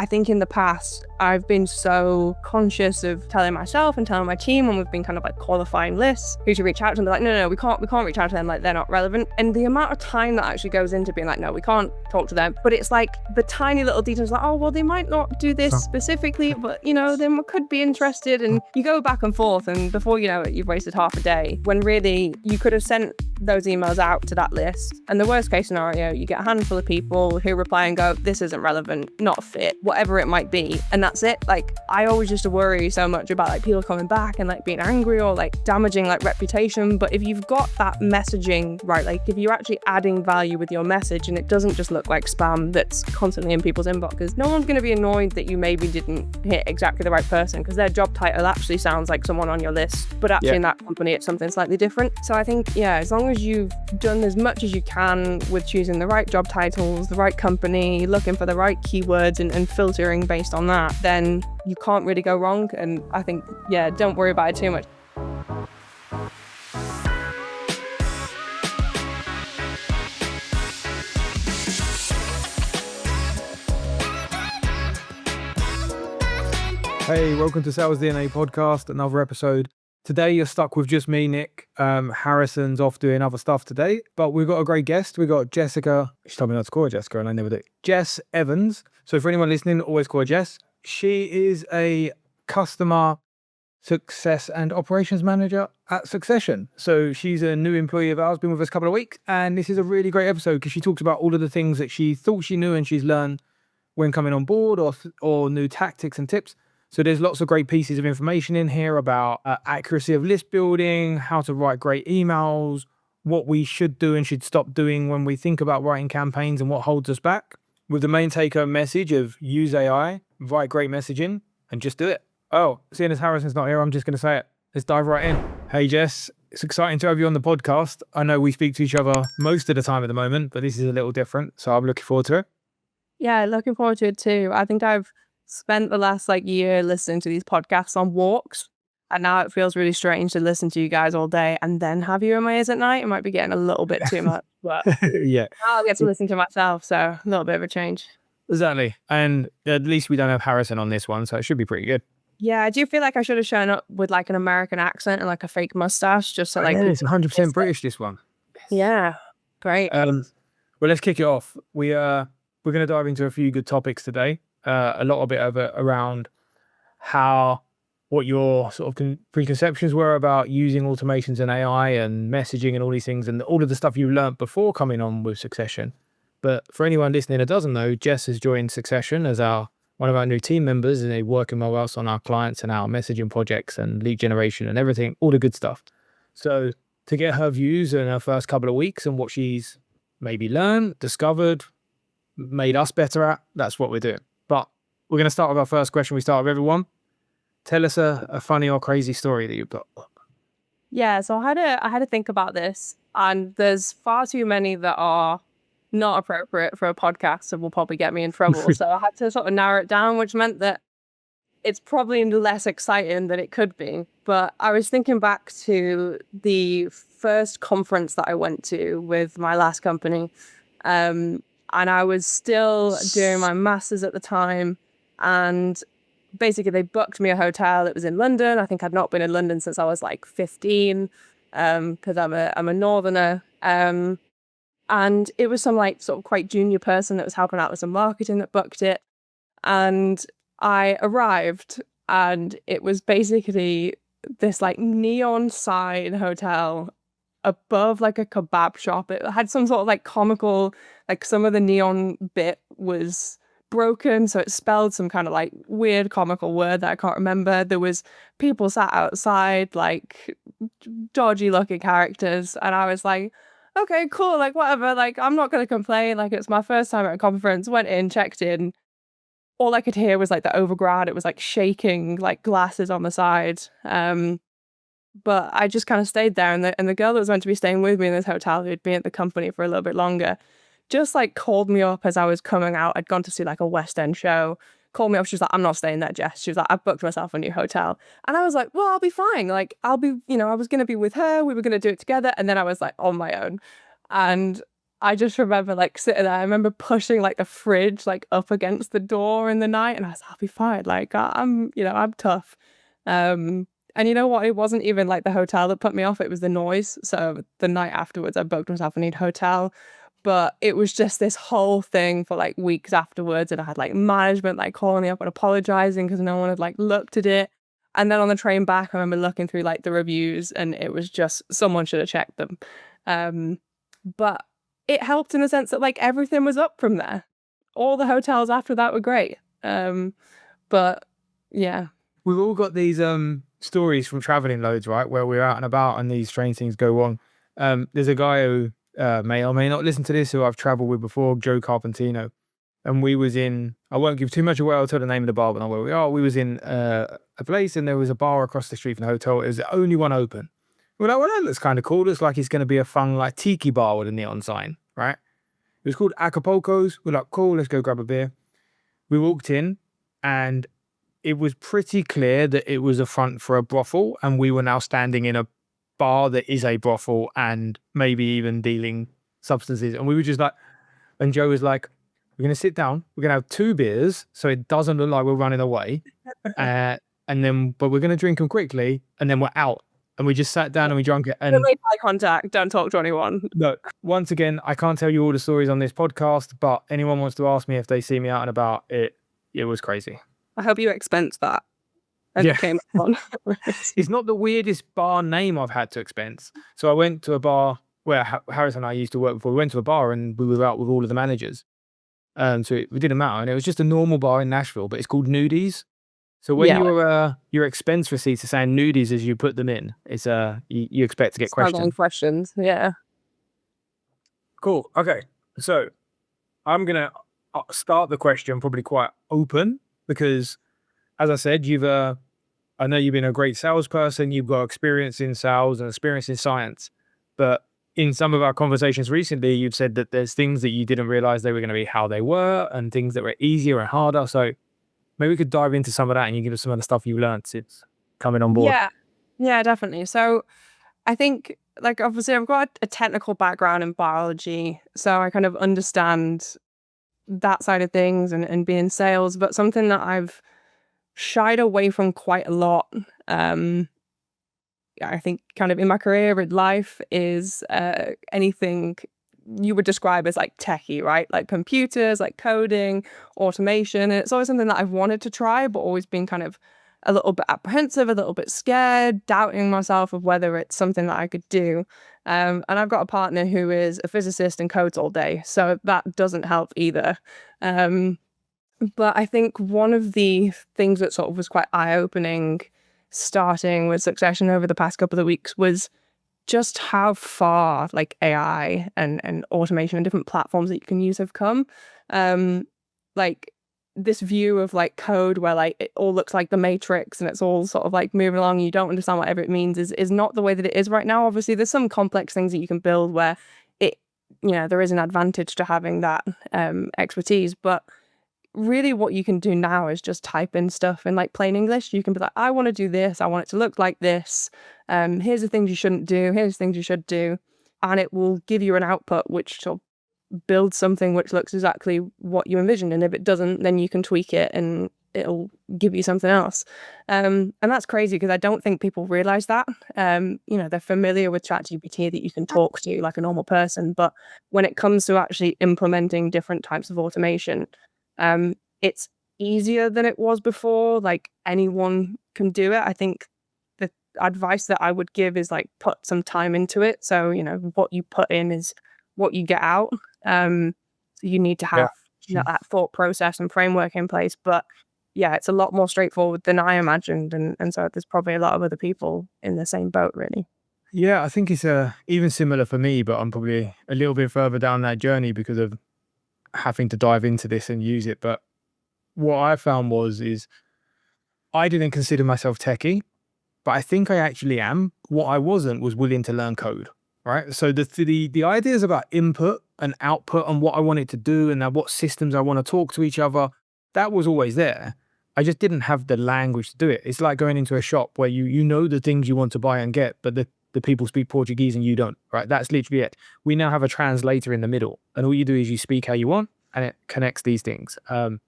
I think in the past, I've been so conscious of telling myself and telling my team when we've been kind of like qualifying lists who to reach out to, and they're like, no, we can't reach out to them, like they're not relevant. And the amount of time that actually goes into being like, no, we can't talk to them. But it's like the tiny little details, like, oh, well, they might not do this specifically, but you know, they could be interested. And you go back and forth, and before you know it, you've wasted half a day when really you could have sent those emails out to that list. And the worst case scenario, you get a handful of people who reply and go, this isn't relevant, not fit, whatever it might be. And that's it. Like, I always used to worry so much about like people coming back and like being angry or like damaging like reputation. But if you've got that messaging right, like if you're actually adding value with your message and it doesn't just look like spam that's constantly in people's inboxes, no one's going to be annoyed that you maybe didn't hit exactly the right person because their job title actually sounds like someone on your list, but actually in that company it's something slightly different. So I think, as long as you've done as much as you can with choosing the right job titles, the right company, looking for the right keywords and filtering based on that, then you can't really go wrong. And I think, don't worry about it too much. Hey, welcome to Sales DNA Podcast, another episode. Today you're stuck with just me, Nick. Harrison's off doing other stuff today, but we've got a great guest. We've got Jessica. She told me not to call her Jessica and I never do. Jess Evans. So for anyone listening, always call her Jess. She is a customer success and operations manager at Succession. So she's a new employee of ours, been with us a couple of weeks. And this is a really great episode because she talks about all of the things that she thought she knew and she's learned when coming on board or new tactics and tips. So there's lots of great pieces of information in here about accuracy of list building, how to write great emails, what we should do and should stop doing when we think about writing campaigns and what holds us back, with the main take-home message of use AI, write great messaging, and just do it. Oh, seeing as Harrison's not here, I'm just going to say it. Let's dive right in. Hey, Jess, it's exciting to have you on the podcast. I know we speak to each other most of the time at the moment, but this is a little different, so I'm looking forward to it. Yeah, looking forward to it too. I think I've spent the last year listening to these podcasts on walks, and now it feels really strange to listen to you guys all day and then have you in my ears at night. It might be getting a little bit too much, but yeah, I'll get to listen to myself, so a little bit of a change. Exactly, and at least we don't have Harrison on this one, so it should be pretty good. Yeah, I do feel like I should have shown up with like an American accent and like a fake mustache, just so like it's 100% British, this one. Yeah, great. Well, let's kick it off. We're going to dive into a few good topics today. A lot of it around what your sort of preconceptions were about using automations and AI and messaging and all these things and all of the stuff you learned before coming on with Succession. But for anyone listening that doesn't know, Jess has joined Succession as one of our new team members, and they're working with us on our clients and our messaging projects and lead generation and everything, all the good stuff. So to get her views in her first couple of weeks and what she's maybe learned, discovered, made us better at, that's what we're doing. But we're going to start with our first question. We start with everyone. Tell us a funny or crazy story that you've got. Yeah, so I had to think about this, and there's far too many that are not appropriate for a podcast and will probably get me in trouble. So I had to sort of narrow it down, which meant that it's probably less exciting than it could be. But I was thinking back to the first conference that I went to with my last company. And I was still doing my master's at the time. And basically they booked me a hotel. It was in London. I think I'd not been in London since I was like 15, because I'm a northerner. And it was some like sort of quite junior person that was helping out with some marketing that booked it. And I arrived and it was basically this like neon sign hotel above like a kebab shop. It had some sort of like comical, like some of the neon bit was broken, so it spelled some kind of like weird comical word that I can't remember. There was people sat outside, like dodgy looking characters, and I was like, okay, cool, like whatever, like I'm not gonna complain, like it's my first time at a conference. Went in, checked in, all I could hear was like the overgrad. It was like shaking, like glasses on the side. But I just kind of stayed there, and the girl that was meant to be staying with me in this hotel, who'd been at the company for a little bit longer, just like called me up as I was coming out. I'd gone to see like a West End show. Called me up. She was like, "I'm not staying there, Jess." She was like, "I've booked myself a new hotel." And I was like, "Well, I'll be fine. Like, I'll be, I was going to be with her. We were going to do it together." And then I was like on my own. And I just remember like sitting there. I remember pushing like the fridge like up against the door in the night, and I was, I'll be fine. Like I'm, I'm tough. And you know what? It wasn't even like the hotel that put me off. It was the noise. So the night afterwards, I booked myself a new hotel. But it was just this whole thing for like weeks afterwards, and I had like management like calling me up and apologizing because no one had like looked at it. And then on the train back, I remember looking through like the reviews, and it was just someone should have checked them. But it helped in the sense that like everything was up from there. All the hotels after that were great. But yeah. We've all got these stories from traveling loads, right? Where we're out and about and these strange things go wrong. There's a guy who may or may not listen to this who I've traveled with before, Joe Carpentino. And we was in, I won't give too much away, I'll tell the name of the bar, but not where we are. We was in a place, and there was a bar across the street from the hotel. It was the only one open. We're like, well, that looks kind of cool. Looks like it's going to be a fun like tiki bar with a neon sign, right? It was called Acapulco's. We're like, cool, let's go grab a beer. We walked in, and it was pretty clear that it was a front for a brothel, and we were now standing in a bar that is a brothel and maybe even dealing substances. And we were just like, and Joe was like, we're going to sit down, we're going to have 2 beers so it doesn't look like we're running away, and then, but we're going to drink them quickly, and then we're out. And we just sat down and we drank it. And don't make eye contact, don't talk to anyone. look, once again, I can't tell you all the stories on this podcast, but anyone wants to ask me if they see me out and about, it was crazy. I hope you expense that. And Yeah. came on. It's not the weirdest bar name I've had to expense. So I went to a bar where Harris and I used to work before. We went to a bar and we were out with all of the managers. So it didn't matter. And it was just a normal bar in Nashville, but it's called Nudies. So when your expense receipts are saying nudies as you put them in, it's you expect to get questions. Yeah. Cool. Okay. So I'm gonna start the question probably quite open because, as I said, I know you've been a great salesperson. You've got experience in sales and experience in science, but in some of our conversations recently, you've said that there's things that you didn't realize they were going to be how they were, and things that were easier and harder. So maybe we could dive into some of that, and you give us some of the stuff you learned since coming on board. Yeah, definitely. So I think, like, obviously I've got a technical background in biology, so I kind of understand that side of things and being in sales, but something that I've shied away from quite a lot, I think kind of in my career, in life, is anything you would describe as like techie, right? Like computers, like coding, automation. And it's always something that I've wanted to try, but always been kind of a little bit apprehensive, a little bit scared, doubting myself of whether it's something that I could do. And I've got a partner who is a physicist and codes all day, so that doesn't help either. But I think one of the things that sort of was quite eye-opening starting with Succession over the past couple of weeks was just how far like AI and automation and different platforms that you can use have come. Like this view of like code where like it all looks like the Matrix and it's all sort of like moving along, you don't understand whatever it means is not the way that it is right now. Obviously there's some complex things that you can build where it, there is an advantage to having that expertise, but really what you can do now is just type in stuff in like plain English. You can be like, I want to do this, I want it to look like this, here's the things you shouldn't do, here's the things you should do, and it will give you an output which will build something which looks exactly what you envisioned, and if it doesn't, then you can tweak it and it'll give you something else. And that's crazy because I don't think people realize that. They're familiar with ChatGPT that you can talk to like a normal person, but when it comes to actually implementing different types of automation, it's easier than it was before. Like anyone can do it. I think the advice that I would give is like put some time into it. So, what you put in is what you get out. So you need to have that thought process and framework in place. But yeah, it's a lot more straightforward than I imagined. And so there's probably a lot of other people in the same boat, really. Yeah, I think it's even similar for me, but I'm probably a little bit further down that journey because of having to dive into this and use it. But what I found is I didn't consider myself techie, but I think I actually am. What I wasn't was willing to learn code, right? So the ideas about input and output and what I wanted to do and what systems I want to talk to each other, that was always there. I just didn't have the language to do it. It's like going into a shop where you know the things you want to buy and get, but the people speak Portuguese and you don't, right? That's literally it. We now have a translator in the middle, and all you do is you speak how you want, and it connects these things. And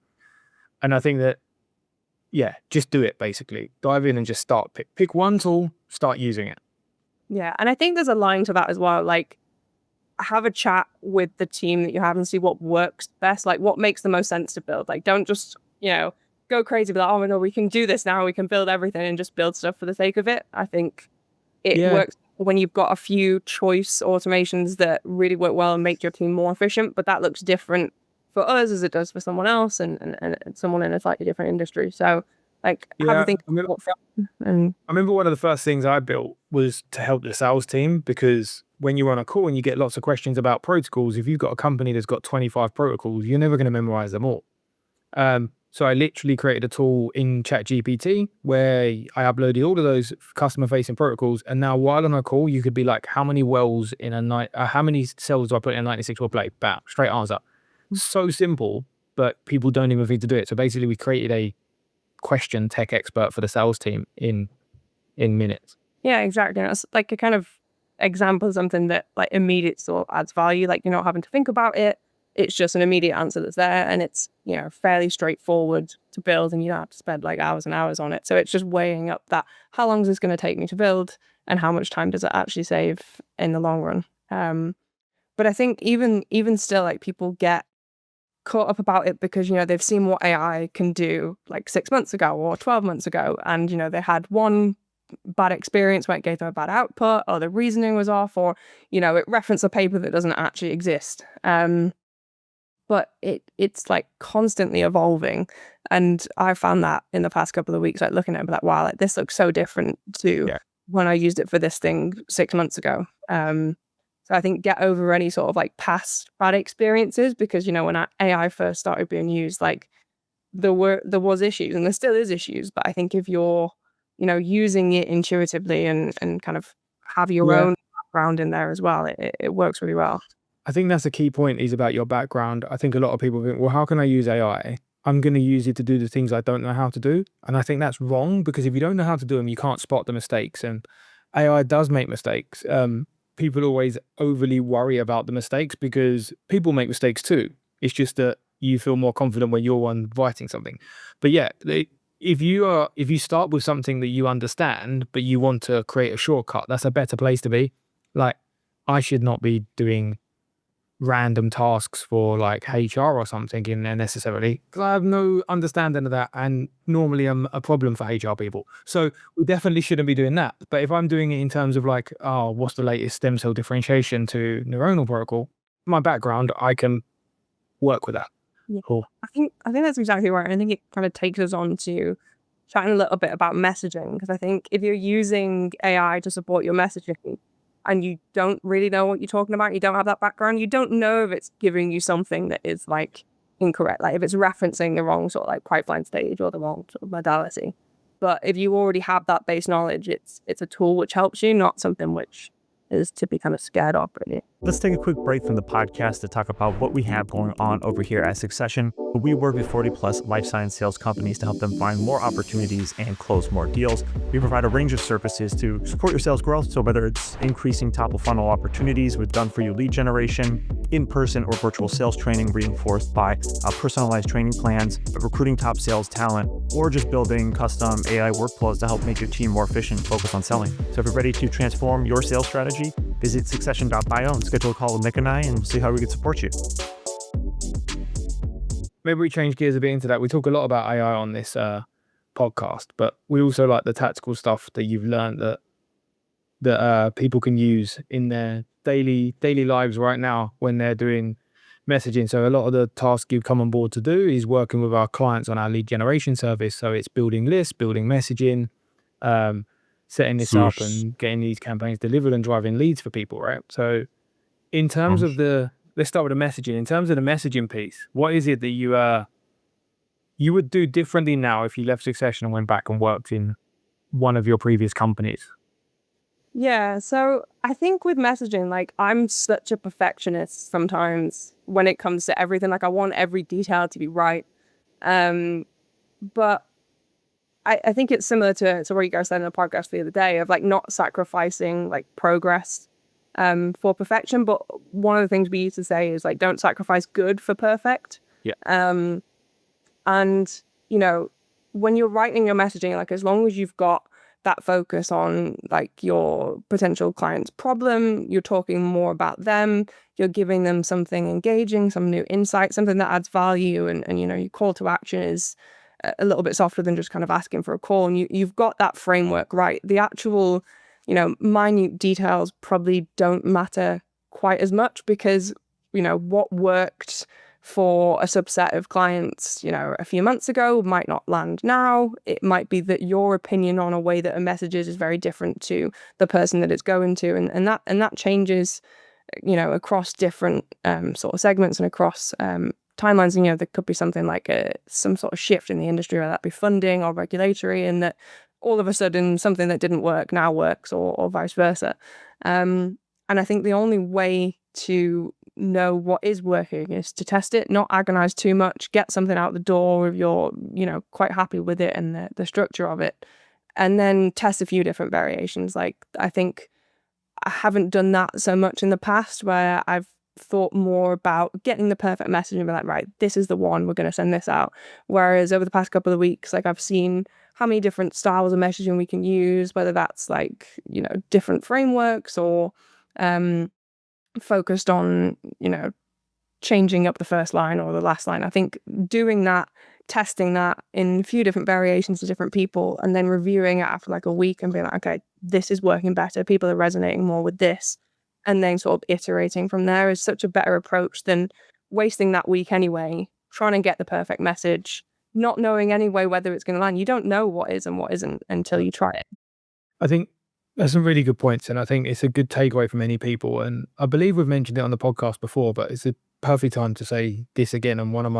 I think that, yeah, just do it, basically. Dive in and just start. Pick one tool, start using it. Yeah. And I think there's a line to that as well. Like, have a chat with the team that you have and see what works best, like what makes the most sense to build. Like, don't just, go crazy, be like, oh my God, we can do this now, we can build everything and just build stuff for the sake of it. I think it works when you've got a few choice automations that really work well and make your team more efficient, but that looks different for us as it does for someone else and someone in a slightly different industry. So like have a think about and I remember one of the first things I built was to help the sales team, because when you're on a call and you get lots of questions about protocols, if you've got a company that's got 25 protocols, you're never going to memorize them all. So I literally created a tool in ChatGPT where I uploaded all of those customer facing protocols. And now while on a call, you could be like, how many wells in a night, how many cells do I put in a 96 well plate? Bam, straight answer. So simple, but people don't even think to do it. So basically we created a question tech expert for the sales team in minutes. yeah, exactly. And it's like a kind of example of something that like immediate sort of adds value. Like you're not having to think about it. It's just an immediate answer that's there, and it's fairly straightforward to build, and you don't have to spend like hours and hours on it. So it's just weighing up that how long is this going to take me to build, and how much time does it actually save in the long run. But I think even still, like people get caught up about it because they've seen what AI can do like 6 months ago or 12 months ago, and they had one bad experience where it gave them a bad output, or the reasoning was off, or it referenced a paper that doesn't actually exist. But it's like constantly evolving, and I found that in the past couple of weeks, like looking at it, like wow, like this looks so different to when I used it for this thing 6 months ago. So I think get over any sort of like past bad experiences, because when AI first started being used, like there was issues and there still is issues, but I think if you're using it intuitively and kind of have your own background in there as well, it works really well. I think that's a key point, is about your background. I think a lot of people think, well, how can I use AI? I'm going to use it to do the things I don't know how to do. And I think that's wrong, because if you don't know how to do them, you can't spot the mistakes. And AI does make mistakes. People always overly worry about the mistakes because people make mistakes too. It's just that you feel more confident when you're one writing something. But yeah, if you start with something that you understand, but you want to create a shortcut, that's a better place to be. Like, I should not be doing random tasks for like HR or something in there necessarily, because I have no understanding of that, and normally I'm a problem for HR people. So we definitely shouldn't be doing that. But if I'm doing it in terms of like, oh, what's the latest stem cell differentiation to neuronal protocol, my background, I can work with that. Yeah. Cool. I think that's exactly right. I think it kind of takes us on to chatting a little bit about messaging, because I think if you're using AI to support your messaging and you don't really know what you're talking about, you don't have that background, you don't know if it's giving you something that is like incorrect, like if it's referencing the wrong sort of like pipeline stage or the wrong sort of modality. But if you already have that base knowledge, it's a tool which helps you, not something which is to be kind of scared of, really. Let's take a quick break from the podcast to talk about what we have going on over here at Succession. We work with 40 plus life science sales companies to help them find more opportunities and close more deals. We provide a range of services to support your sales growth. So whether it's increasing top of funnel opportunities with done for you lead generation, in-person or virtual sales training reinforced by personalized training plans, recruiting top sales talent, or just building custom AI workflows to help make your team more efficient and focus on selling. So if you're ready to transform your sales strategy, visit succession.bio and schedule a call with Nick and I, and we'll see how we can support you. Maybe we change gears a bit into that. We talk a lot about AI on this podcast, but we also like the tactical stuff that you've learned that people can use in their daily lives right now when they're doing messaging. So a lot of the tasks you've come on board to do is working with our clients on our lead generation service. So it's building lists, building messaging, setting this up and getting these campaigns delivered and driving leads for people, right? So in terms of let's start with the messaging. In terms of the messaging piece, what is it that you would do differently now if you left Succession and went back and worked in one of your previous companies? Yeah, so I think with messaging, like I'm such a perfectionist sometimes when it comes to everything. Like I want every detail to be right. But I think it's similar to what you guys said in the podcast the other day of like not sacrificing like progress for perfection. But one of the things we used to say is like, don't sacrifice good for perfect. Yeah. And, you know, when you're writing your messaging, like as long as you've got that focus on like your potential client's problem, you're talking more about them, you're giving them something engaging, some new insight, something that adds value, and you know, your call to action is a little bit softer than just kind of asking for a call, and you've got that framework right. The actual, you know, minute details probably don't matter quite as much, because, you know, what worked for a subset of clients, you know, a few months ago might not land now. It might be that your opinion on a way that a message is very different to the person that it's going to, and that changes, you know, across different sort of segments and across timelines. And, you know, there could be something like some sort of shift in the industry, whether that be funding or regulatory, and that all of a sudden something that didn't work now works, or vice versa. And I think the only way to know what is working is to test it, not agonize too much, get something out the door if you're, you know, quite happy with it and the structure of it, and then test a few different variations. Like, I think I haven't done that so much in the past, where I've thought more about getting the perfect message and be like, right, this is the one, we're going to send this out. Whereas over the past couple of weeks, like, I've seen how many different styles of messaging we can use, whether that's like, you know, different frameworks or focused on, you know, changing up the first line or the last line. I think doing that, testing that in a few different variations to different people, and then reviewing it after like a week and being like, okay, this is working better, people are resonating more with this, and then sort of iterating from there is such a better approach than wasting that week anyway, trying to get the perfect message, not knowing anyway whether it's going to land. You don't know what is and what isn't until you try it. I think that's some really good points, and I think it's a good takeaway for many people. And I believe we've mentioned it on the podcast before, but it's a perfect time to say this again. And one of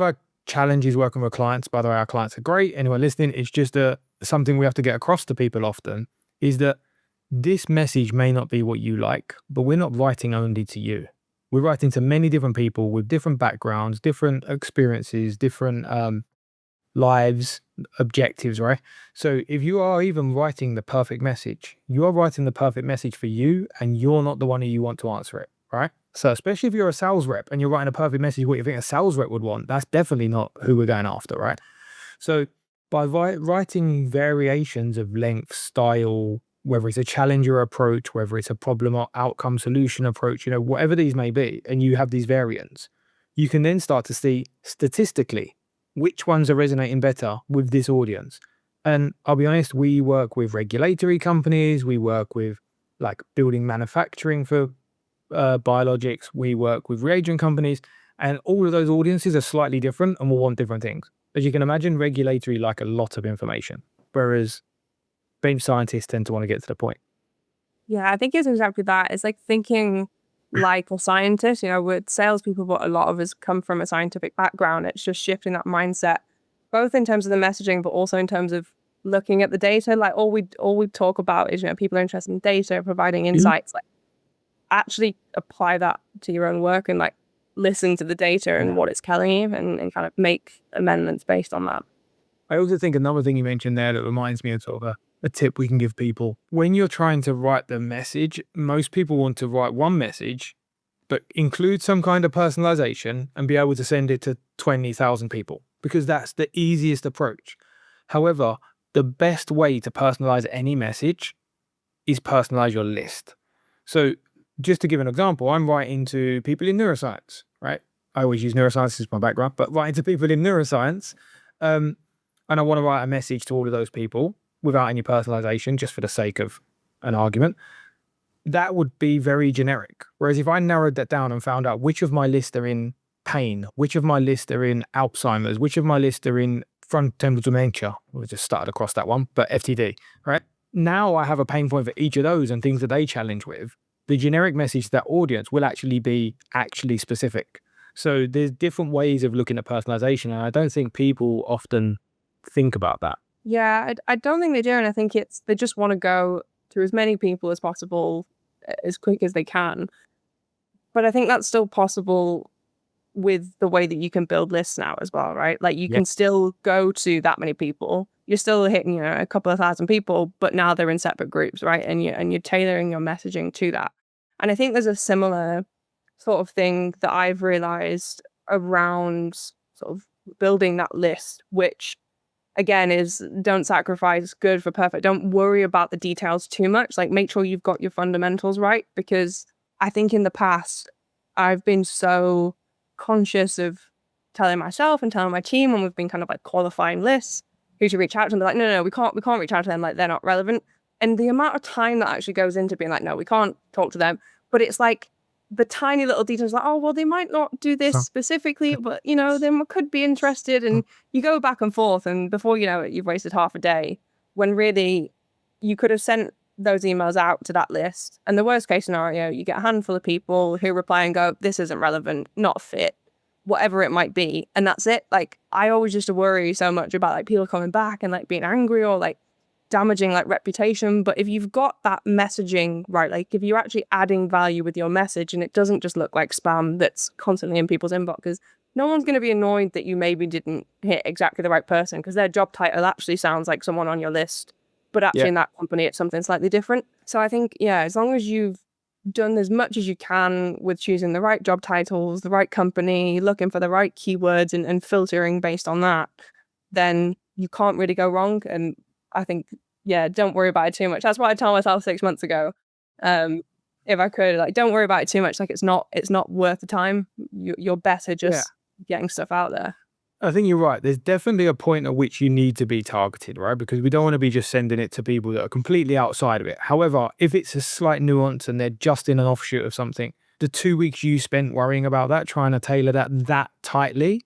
our challenges working with clients, by the way, our clients are great. Anyone listening, it's just something we have to get across to people often, is that this message may not be what you like, but we're not writing only to you. We're writing to many different people with different backgrounds, different experiences, different lives, objectives, right? So if you are even writing the perfect message, you are writing the perfect message for you, and you're not the one who you want to answer it, right? So especially if you're a sales rep and you're writing a perfect message, what you think a sales rep would want, that's definitely not who we're going after, right? So by writing variations of length, style, whether it's a challenger approach, whether it's a problem or outcome solution approach, you know, whatever these may be, and you have these variants, you can then start to see statistically which ones are resonating better with this audience. And I'll be honest, we work with regulatory companies, we work with like building manufacturing for biologics, we work with reagent companies, and all of those audiences are slightly different and will want different things. As you can imagine, regulatory like a lot of information, whereas bench scientists tend to want to get to the point. Yeah, I think it's exactly that. It's like thinking like a scientist, you know, with salespeople, but a lot of us come from a scientific background. It's just shifting that mindset, both in terms of the messaging, but also in terms of looking at the data. Like all we talk about is, you know, people are interested in data, providing insights. Like, actually apply that to your own work and like listen to the data and what it's telling you, and kind of make amendments based on that. I also think another thing you mentioned there that reminds me of sort of a tip we can give people. When you're trying to write the message, most people want to write one message, but include some kind of personalization and be able to send it to 20,000 people, because that's the easiest approach. However, the best way to personalize any message is personalize your list. So just to give an example, I'm writing to people in neuroscience, right? I always use neuroscience as my background, but writing to people in neuroscience, and I want to write a message to all of those people without any personalization, just for the sake of an argument, that would be very generic. Whereas if I narrowed that down and found out which of my lists are in pain, which of my lists are in Alzheimer's, which of my lists are in frontotemporal dementia, we just started across that one, but FTD, right? Now I have a pain point for each of those and things that they challenge with. The generic message to that audience will actually be specific. So there's different ways of looking at personalization, and I don't think people often think about that. Yeah, I don't think they do, and I think they just want to go to as many people as possible as quick as they can. But I think that's still possible with the way that you can build lists now as well, right? Like you Yeah. can still go to that many people. You're still hitting, you know, a couple of thousand people, but now they're in separate groups, right? And you're tailoring your messaging to that. And I think there's a similar sort of thing that I've realized around sort of building that list, which again is don't sacrifice good for perfect. Don't worry about the details too much. Like make sure you've got your fundamentals right, because I think in the past I've been so conscious of telling myself and telling my team when we've been kind of like qualifying lists who to reach out to, and they're like, no, we can't reach out to them, like they're not relevant. And the amount of time that actually goes into being like, no, we can't talk to them. But it's like the tiny little details, like, oh, well, they might not do this specifically, but you know, they could be interested. And you go back and forth, and before you know it, you've wasted half a day when really you could have sent those emails out to that list. And the worst case scenario, you get a handful of people who reply and go, this isn't relevant, not fit, whatever it might be. And that's it. Like, I always used to worry so much about like people coming back and like being angry or like damaging like reputation. But if you've got that messaging right, like if you're actually adding value with your message and it doesn't just look like spam that's constantly in people's inboxes, no one's going to be annoyed that you maybe didn't hit exactly the right person because their job title actually sounds like someone on your list, but actually in that company it's something slightly different. So I think, yeah, as long as you've done as much as you can with choosing the right job titles, the right company, looking for the right keywords and filtering based on that, then you can't really go wrong. And I think, yeah, don't worry about it too much. That's what I told myself 6 months ago. If I could, like, don't worry about it too much. Like, it's not worth the time. You're better just getting stuff out there. I think you're right. There's definitely a point at which you need to be targeted, right? Because we don't want to be just sending it to people that are completely outside of it. However, if it's a slight nuance and they're just in an offshoot of something, the 2 weeks you spent worrying about that, trying to tailor that tightly,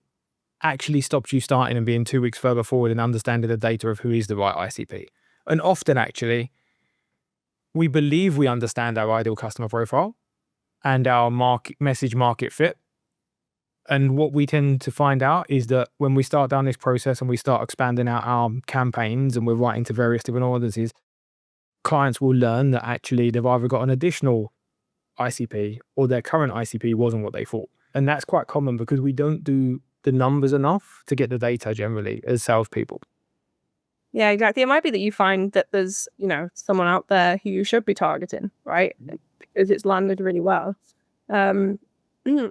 actually stops you starting and being 2 weeks further forward and understanding the data of who is the right ICP. And often, actually, we believe we understand our ideal customer profile and our message market fit. And what we tend to find out is that when we start down this process and we start expanding out our campaigns and we're writing to various different audiences, clients will learn that actually they've either got an additional ICP or their current ICP wasn't what they thought. And that's quite common because we don't do the numbers enough to get the data generally as salespeople. Yeah, exactly. It might be that you find that there's, you know, someone out there who you should be targeting, right? Because it's landed really well. And you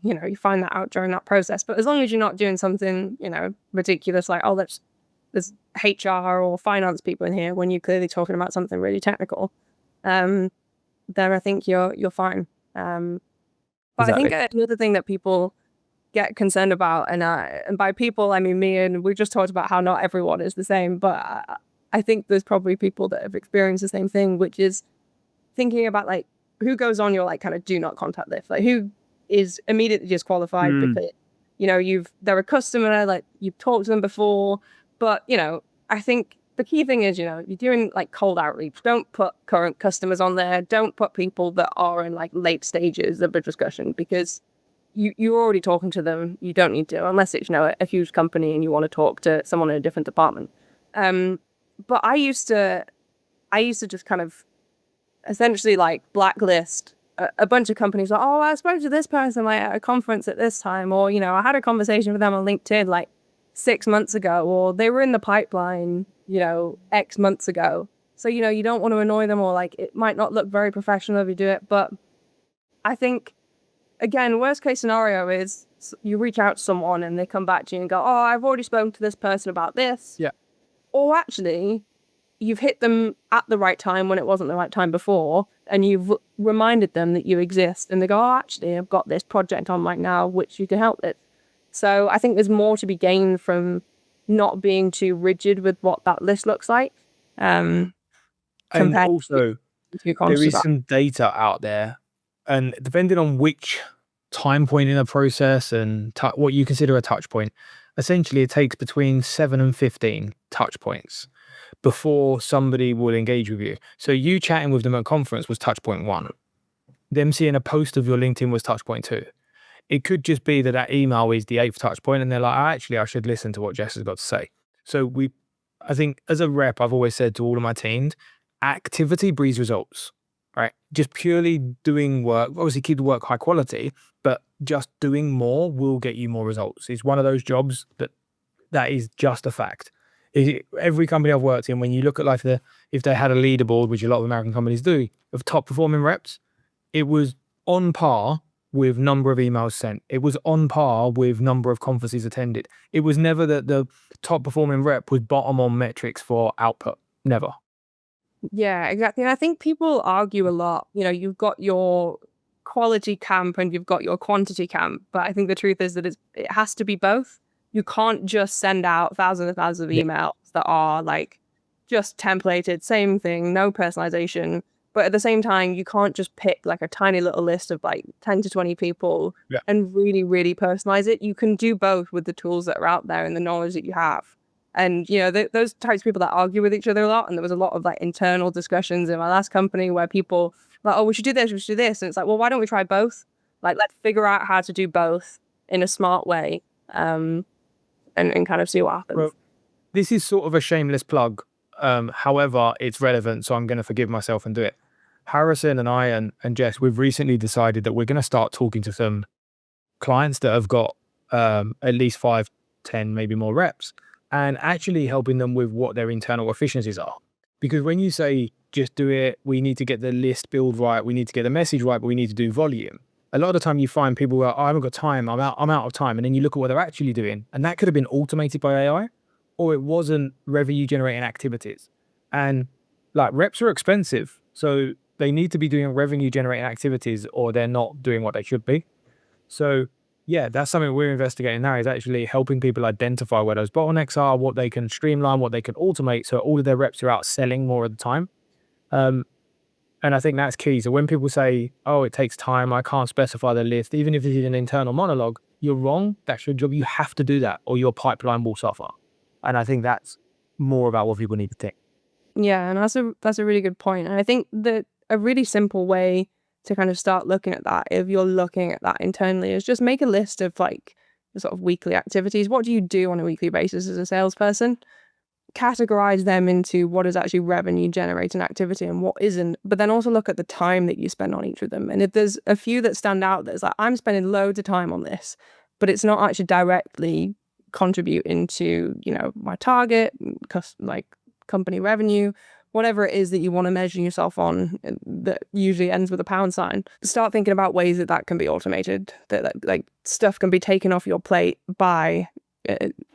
know, you find that out during that process. But as long as you're not doing something, you know, ridiculous like, oh, there's HR or finance people in here when you're clearly talking about something really technical, then I think you're fine. But Exactly. I think another thing that people get concerned about, and by people I mean me, and we just talked about how not everyone is the same, but I think there's probably people that have experienced the same thing, which is thinking about like who goes on your like kind of do not contact list, like who is immediately disqualified because, you know, they're a customer, like you've talked to them before. But, you know, I think the key thing is, you know, you're doing like cold outreach, don't put current customers on there. Don't put people that are in like late stages of a discussion, because you're already talking to them. You don't need to, unless it's, you know, a huge company and you want to talk to someone in a different department. But I used to just kind of essentially like blacklist a bunch of companies, like, oh, I spoke to this person like at a conference at this time, or, you know, I had a conversation with them on LinkedIn like 6 months ago, or they were in the pipeline, you know, X months ago. So, you know, you don't want to annoy them, or like it might not look very professional if you do it. But I think, again, worst case scenario is you reach out to someone and they come back to you and go, oh, I've already spoken to this person about this. Yeah. Or actually, you've hit them at the right time when it wasn't the right time before, and you've reminded them that you exist, and they go, oh, actually, I've got this project on right now which you can help with. So I think there's more to be gained from not being too rigid with what that list looks like. And also, there is some data out there, and depending on which time point in the process and what you consider a touch point, essentially it takes between 7 and 15 touch points before somebody will engage with you. So you chatting with them at a conference was touch point 1. Them seeing a post of your LinkedIn was touch point 2. It could just be that email is the 8th touch point, and they're like, actually, I should listen to what Jess has got to say. So I think as a rep, I've always said to all of my teams, activity breeds results, right? Just purely doing work, obviously keep the work high quality, but just doing more will get you more results. It's one of those jobs that is just a fact. Every company I've worked in, when you look at like if they had a leaderboard, which a lot of American companies do, of top performing reps, it was on par with number of emails sent. It was on par with number of conferences attended. It was never that the top performing rep was bottom on metrics for output. Never. Yeah, exactly. And I think people argue a lot. You know, you've got your quality camp and you've got your quantity camp. But I think the truth is that it has to be both. You can't just send out thousands and thousands of emails that are like just templated, same thing, no personalization. But at the same time, you can't just pick like a tiny little list of like 10 to 20 people and really, really personalize it. You can do both with the tools that are out there and the knowledge that you have. And, you know, those types of people that argue with each other a lot. And there was a lot of like internal discussions in my last company where people like, oh, we should do this, we should do this. And it's like, well, why don't we try both? Like, let's figure out how to do both in a smart way and kind of see what happens. Well, this is sort of a shameless plug. However, it's relevant, so I'm going to forgive myself and do it. Harrison and I and Jess, we've recently decided that we're going to start talking to some clients that have got at least 5, 10, maybe more reps, and actually helping them with what their internal efficiencies are. Because when you say, just do it, we need to get the list build right, we need to get the message right, but we need to do volume. A lot of the time you find people who are, oh, I haven't got time, I'm out of time. And then you look at what they're actually doing, and that could have been automated by AI, or it wasn't revenue generating activities. And like reps are expensive. So they need to be doing revenue generating activities or they're not doing what they should be. So yeah, that's something we're investigating now, is actually helping people identify where those bottlenecks are, what they can streamline, what they can automate, so all of their reps are out selling more of the time. And I think that's key. So when people say, oh, it takes time, I can't specify the list, even if it is an internal monologue, you're wrong. That's your job. You have to do that or your pipeline will suffer. And I think that's more about what people need to think. Yeah, and that's a really good point. And I think that a really simple way to kind of start looking at that, if you're looking at that internally, is just make a list of like the sort of weekly activities. What do you do on a weekly basis as a salesperson? Categorize them into what is actually revenue generating activity and what isn't, but then also look at the time that you spend on each of them. And if there's a few that stand out that's like, I'm spending loads of time on this, but it's not actually directly contributing to, you know, my target, like company revenue, whatever it is that you want to measure yourself on, that usually ends with a pound sign. Start thinking about ways that that can be automated, that like stuff can be taken off your plate by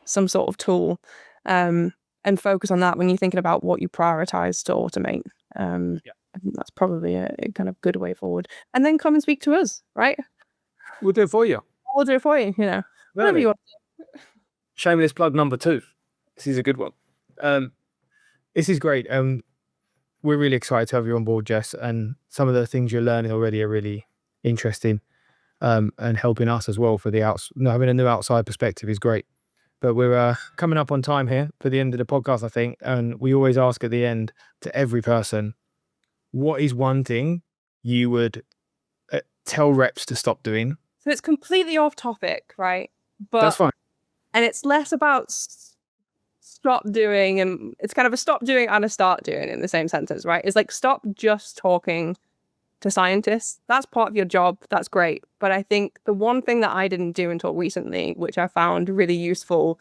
some sort of tool, and focus on that when you're thinking about what you prioritize to automate. I think that's probably a kind of good way forward. And then come and speak to us, right? We'll do it for you. We'll do it for you, you know, whatever you want. Shameless plug number 2. This is a good one. This is great. We're really excited to have you on board, Jess, and some of the things you're learning already are really interesting, and helping us as well for having a new outside perspective is great. But we're coming up on time here for the end of the podcast, I think. And we always ask at the end to every person, what is one thing you would tell reps to stop doing? So it's completely off topic, right? But that's fine. And it's less about stop doing, and it's kind of a stop doing and a start doing in the same sentence, right? It's like, stop just talking to scientists. That's part of your job. That's great. But I think the one thing that I didn't do until recently, which I found really useful,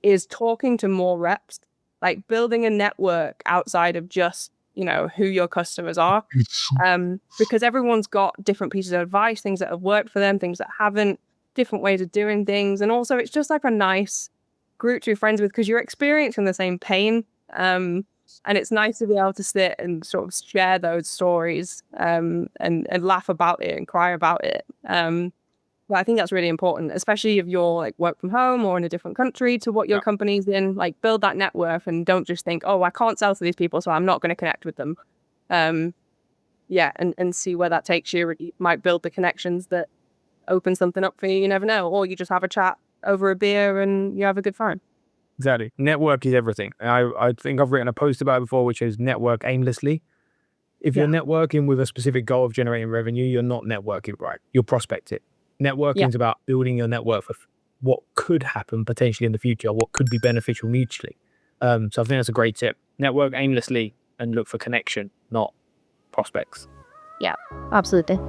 is talking to more reps, like building a network outside of just, you know, who your customers are. Because everyone's got different pieces of advice, things that have worked for them, things that haven't, different ways of doing things. And also it's just like a nice group to be friends with, because you're experiencing the same pain. And it's nice to be able to sit and sort of share those stories, and laugh about it and cry about it. But I think that's really important, especially if you're like work from home or in a different country to what your company's in. Like, build that network and don't just think, oh, I can't sell to these people, so I'm not going to connect with them. And see where that takes you. You might build the connections that open something up for you. You never know. Or you just have a chat over a beer and you have a good time. Exactly. Network is everything. I think I've written a post about it before, which is network aimlessly. If you're networking with a specific goal of generating revenue, you're not networking right. You're prospecting. Networking is about building your network for what could happen potentially in the future, what could be beneficial mutually. So I think that's a great tip. Network aimlessly and look for connection, not prospects. Yeah, absolutely.